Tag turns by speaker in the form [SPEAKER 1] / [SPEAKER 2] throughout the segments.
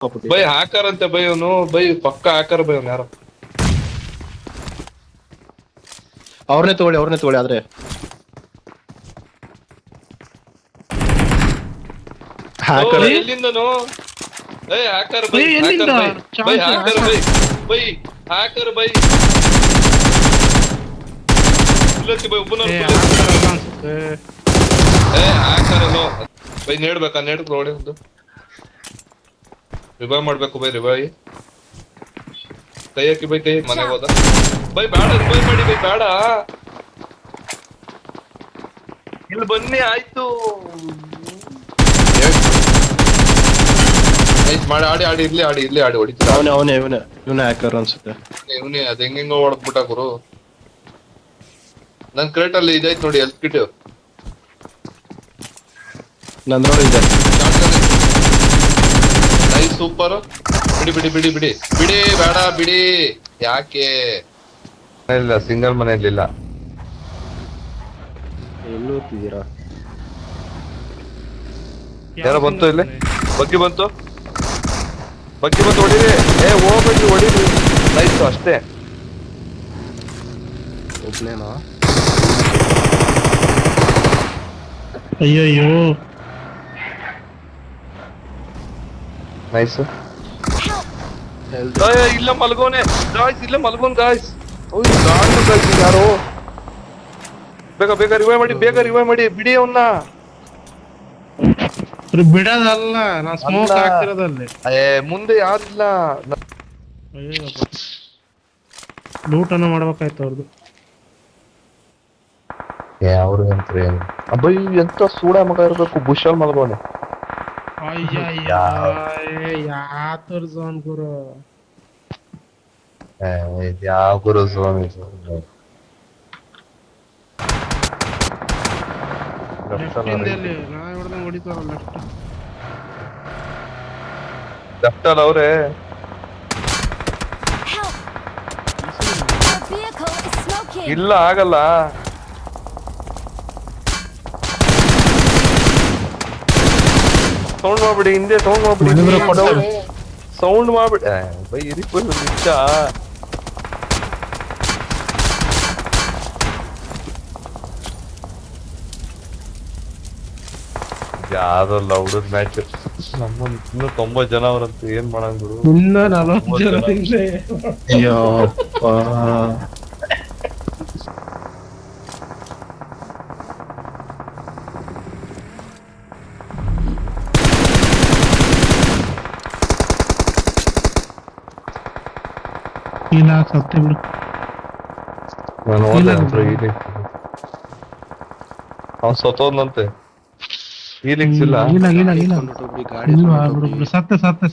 [SPEAKER 1] by ಹಾಕರ್ ಅಂತೆ by ಅವನು by ಪಕ್ಕ ಹಾಕರ್ ಬೈ ಅವನು ಯಾರು
[SPEAKER 2] ಅವ್ರನ್ನೇ ತಗೊಳ್ಳಿ ಆದ್ರೆ
[SPEAKER 1] ಎಲ್ಲಿಂದನು ಬೈ ಹಾಕರ್ ಬೈ ಹಾಕರ್ ಬೈ ಬೈ ಹಾಕರ್ ಬೈ ಬೈ ಹಾಕರ್ ಬೈ ಬುಲೆಟ್ ಬೈ ಒಬ್ಬನ ಹಾಕರ್ ಬೈ ನೇಡ್ಬೇಕಾ ನೇಡ್ ನೋಡಿ ಒಂದು ರಿವೈವ್ ಮಾಡ್ಬೇಕು ಬೈ ರಿವೈವ್ ಕೈ ಹಾಕಿ ಬೈ ಕೈ ಮನೆಗೆ ಹೋದ ಬೈ ಬೇಡ ರಿವೈವ್ ಮಾಡಿ ಬೈ ಬೇಡ ಇಲ್ಲಿ ಬನ್ನಿ ಆಯ್ತು ಮಾಡಿ ಆಡಿ ಇರ್ಲಿ ಆಡಿ ಹೊಡಿತೀರ
[SPEAKER 2] ಇವನೇ ಹ್ಯಾಕರ್ ಅನ್ಸುತ್ತೆ
[SPEAKER 1] ಇವನೇ ಅದ್ ಹೆಂಗೆಂಗೋ ಹೊಡೆದ್ಬಿಟ್ಟ ಗುರು ನನ್ ಕ್ರೇಟ್ ಅಲ್ಲಿ ಇದೈತ್ ನೋಡಿ ಹೆಲ್ತ್ ಕಿಟ್
[SPEAKER 2] ನಂದ್ರೊಳಗೆ ಇದೆ
[SPEAKER 1] ನೈಸ್ ಸೂಪರ್ ಬಿಡಿ ಬೇಡ ಬಿಡಿ ಯಾಕೆ ಇಲ್ಲ ಸಿಂಗಲ್ ಮನೆಯಲ್ಲಿಲ್ಲ
[SPEAKER 2] ಎಲ್ಲೂ ಹೋಗ್ತಿದ್ದೀರಾ
[SPEAKER 1] ಯಾರೋ ಬಂತು ಇಲ್ಲಿ ಬಗ್ಗಿ ಬಂತು ಹೊಡೀರಿ ಹೊಡೀರಿ ನೈಸ್ ಅಷ್ಟೇ
[SPEAKER 2] ಒಬ್ನೇನಾ
[SPEAKER 3] ಅಯ್ಯೋ
[SPEAKER 1] ನೈಸ್ ಇಲ್ಲ ಮಲ್ಗೋನೆ ಗಾಯ್ಸ್ ಯಾರು ಬೇಗ ರಿವೈವ್ ಮಾಡಿ ಬಿಡಿ ಅವನ್ನ
[SPEAKER 3] ಬಿಡೋದಲ್ಲ ನಾ ಸ್ಮೋಕ್ ಹಾಕ್ತಿರೋದಲ್ಲಿ
[SPEAKER 1] ಮುಂದೆ ಯಾರಿಲ್ಲ
[SPEAKER 3] ಲೂಟ್ ಅನ್ನ ಮಾಡ್ಬೇಕಾಯ್ತು ಅವ್ರದ್ದು
[SPEAKER 1] ಅವ್ರು ಅಬ್ಬೈ ಎಂತ ಸೂಡ ಮಗ ಇರ್ಬೇಕು ಬುಷಲ್ ಮಲ್ಗೋನೆ
[SPEAKER 3] ಯಾತರ್ ಝೋನ್ ಗುರು
[SPEAKER 1] ಯಾವ ಗುರು ಸ್ವಾಮಿ ಲೆಫ್ಟ್ ಅಲ್ಲಿ ಅವ್ರೆ ಇಲ್ಲ ಆಗಲ್ಲ ಸೌಂಡ್ ಮಾಡ್ಬಿಡಿ ಹಿಂದೆ ಸೌಂಡ್ ಮಾಡ್ಬಿಡಿ ಬೈ ಇರಿ ನಿಮಿಷ ಯಾವ್ದೋ ಲೌಡರ್ ಮ್ಯಾಚ್ ಇನ್ನು 90 ಜನ ಅವ್ರಂತ ಏನ್ ಮಾಡಂದ್ರು
[SPEAKER 3] ಇನ್ನ 40 ಜನ ಇಲ್ಲ ಸತ್ಯ ಬಿಡು
[SPEAKER 1] ಅವ್ನು ಸತ್ತೋದ್ನಂತೆ ಹೀಲಿಂಗ್ಸ್ ಇಲ್ಲ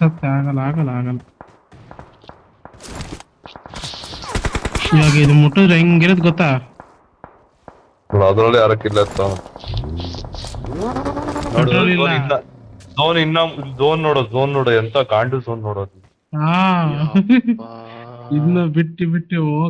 [SPEAKER 3] ಸತ್ಯ ಆಗಲ್ಲ ಇವಾಗ ಇದು ಮುಟ್ಟಿದ್ರೆ ಹೆಂಗಿರೋದ್ ಗೊತ್ತಾ
[SPEAKER 1] ಅದ್ರಲ್ಲಿ ಯಾರಕ್ಕಿಲ್ಲ ಝೋನ್ ನೋಡೋ ಎಂತ ಗಾಂಡು ಝೋನ್ ನೋಡೋದು
[SPEAKER 3] ಇನ್ನ ಬಿಟ್ಟು